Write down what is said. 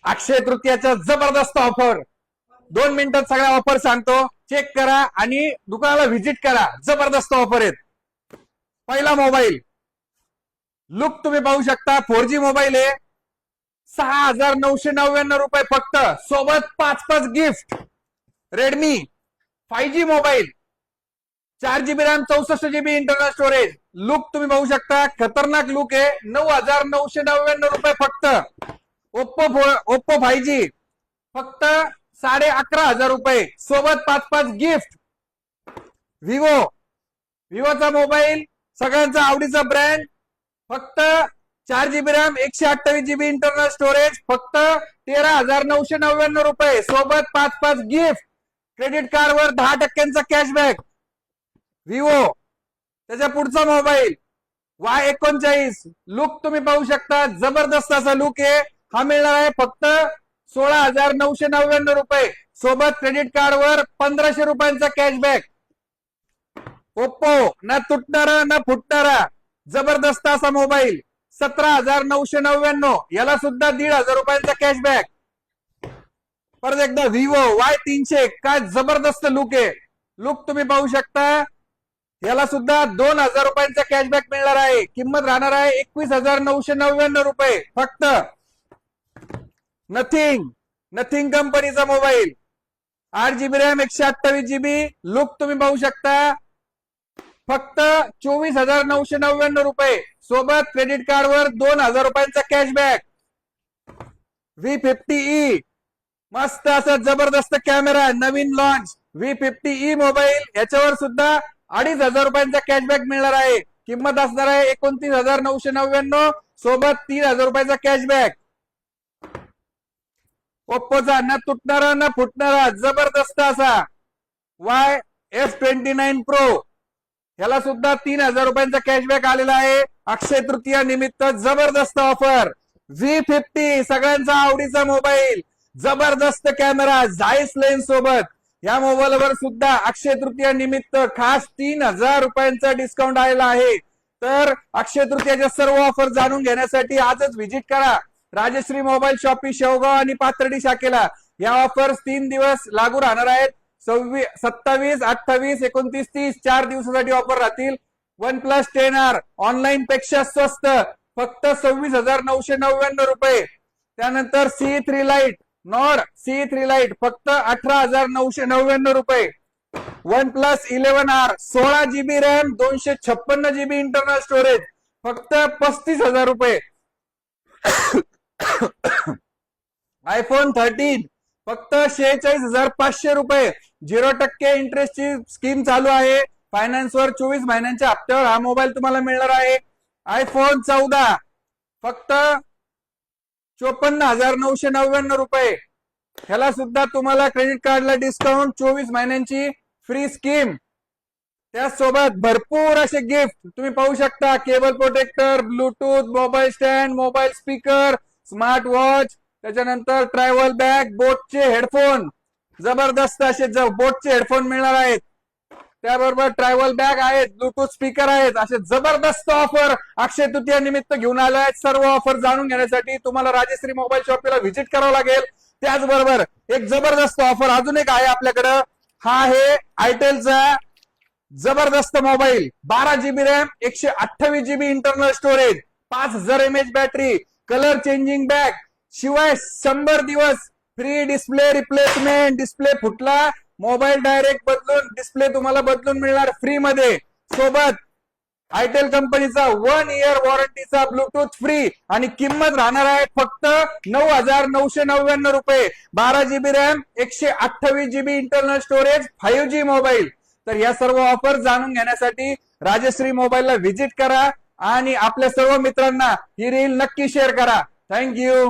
अक्षय तृतीयाच्या जबरदस्त ऑफर 2 मिनिटात सगळ्या ऑफर सांगतो. चेक करा आणि दुकानाला व्हिजिट करा. जबरदस्त ऑफर आहेत. पहिला मोबाईल लुक तुम्ही पाहू शकता. 4G मोबाईल आहे. 6,999 रुपये फक्त. सोबत 5 gift. Redmi 5G mobile 4GB RAM 64GB internal storage. Look तुम्ही पाहू शकता. खतरनाक लुक आहे. 9,999 रुपये फक्त. ओप्पो 5G फक्त 11,500 रुपये. सोबत 5 गिफ्ट. विवोचा मोबाईल सगळ्यांचा आवडीचा ब्रँड. फक्त 4GB RAM 128GB internal storage फक्त 13,999 रुपये. सोबत 5 गिफ्ट. क्रेडिट कार्डवर 10% कॅशबॅक. विवो त्याच्या पुढचा मोबाईल Y39. लुक तुम्ही पाहू शकता. जबरदस्त असा लुक आहे. हा मिळणार आहे फक्त 16,999 रुपये. सोबत क्रेडिट कार्डवर 1,500 रुपयांचा कॅशबॅक. ओप्पो ना तुटणारा ना फुटणारा जबरदस्त असा मोबाईल 17,999. याला सुद्धा 1,500 रुपयांचा कॅशबॅक. परत एकदा विवो Y300. काय जबरदस्त लुक आहे. लुक तुम्ही पाहू शकता. याला सुद्धा 2,000 रुपयांचा कॅशबॅक मिळणार आहे. किंमत राहणार आहे 21,999 रुपये फक्त. नथिंग कंपनीचा mobile 8GB RAM 128GB. Look तुम्ही पाहू शकता. फक्त 24,999 रुपये. सोबत क्रेडिट कार्डवर 2,000 रुपयांचा कॅशबॅक. V50e मस्त असा जबरदस्त कॅमेरा नवीन लॉन्च V50e मोबाईल. याच्यावर सुद्धा 2,500 रुपयांचा कॅशबॅक मिळणार आहे. किंमत असणार आहे 29,999. सोबत 3,000 रुपयाचा कॅशबॅक. ओप्पोचा न तुटणारा न फुटणारा जबरदस्त असा YF29 Pro. याला सुद्धा 3,000 रुपयांचा कॅशबॅक आलेला आहे. अक्षय तृतीया निमित्त जबरदस्त ऑफर. V50 सगळ्यांचा आवडीचा मोबाईल. जबरदस्त कॅमेरा झाईस लेन्स सोबत. या मोबाईलवर सुद्धा अक्षय तृतीया निमित्त खास 3,000 रुपयांचा डिस्काउंट आलेला आहे. तर अक्षय तृतीयाच्या सर्व ऑफर जाणून घेण्यासाठी आजच व्हिजिट करा राजश्री मोबाईल शॉपी शेवगाव आणि पाथर्डी शाखेला. या ऑफर्स 3 दिवस लागू राहणार आहेत. 27, 28, 29, 30 4 दिवसासाठी ऑफर राहतील. OnePlus 10R ऑनलाईन पेक्षा स्वस्त फक्त 26,999 रुपये. त्यानंतर CE3 light Nord CE3 light फक्त 18,999 रुपये. OnePlus 11R 16GB RAM 256GB internal storage फक्त 35,000 रुपये. iPhone 13 फक्त 46,500 रुपये. 0% इंटरेस्टची स्कीम चालू आहे. फायनान्सवर 24 महिन्यांच्या हप्त्यावर हा मोबाईल तुम्हाला मिळणार आहे. iPhone 14 फक्त 54,999 रुपये. ह्याला सुद्धा तुम्हाला क्रेडिट कार्डला डिस्काउंट 24 महिन्यांची फ्री स्कीम. त्यासोबत भरपूर असे गिफ्ट तुम्ही पाहू शकता. Cable protector, Bluetooth, mobile stand, mobile speaker, smart watch, त्याच्यानंतर ट्रॅव्हल बॅग, बोटचे हेडफोन. जबरदस्त असे बोटचे हेडफोन मिळणार आहेत. त्याबरोबर ट्रॅव्हल बॅग आहेत, ब्लूटूथ स्पीकर आहेत. असे जबरदस्त ऑफर अक्षय तृतीया निमित्त घेऊन आले आहेत. सर्व ऑफर जाणून घेण्यासाठी तुम्हाला राजश्री मोबाईल शॉपला व्हिजिट करावं लागेल. त्याचबरोबर एक जबरदस्त ऑफर अजून एक आहे आपल्याकडं. हा आहे आयटेलचा जबरदस्त mobile 12GB RAM 128GB internal storage 5,000 mAh battery, colour changing bag, शिवाय 100 दिवस फ्री डिस्प्ले रिप्लेसमेंट. डिस्प्ले फुटला मोबाईल डायरेक्ट बदलून डिस्प्ले तुम्हाला बदलून मिळणार फ्री मध्ये. सोबत आयटेल कंपनीचा 1 इयर वॉरंटीचा ब्लूटूथ फ्री. आणि किंमत राहणार आहे फक्त 9,999 रुपये. 12GB RAM 128GB internal storage 5G mobile. तर या सर्व ऑफर जाणून घेण्यासाठी राजश्री मोबाईलला व्हिजिट करा आणि आपल्या सर्व मित्रांना ही रील नक्की शेअर करा. थँक्यू.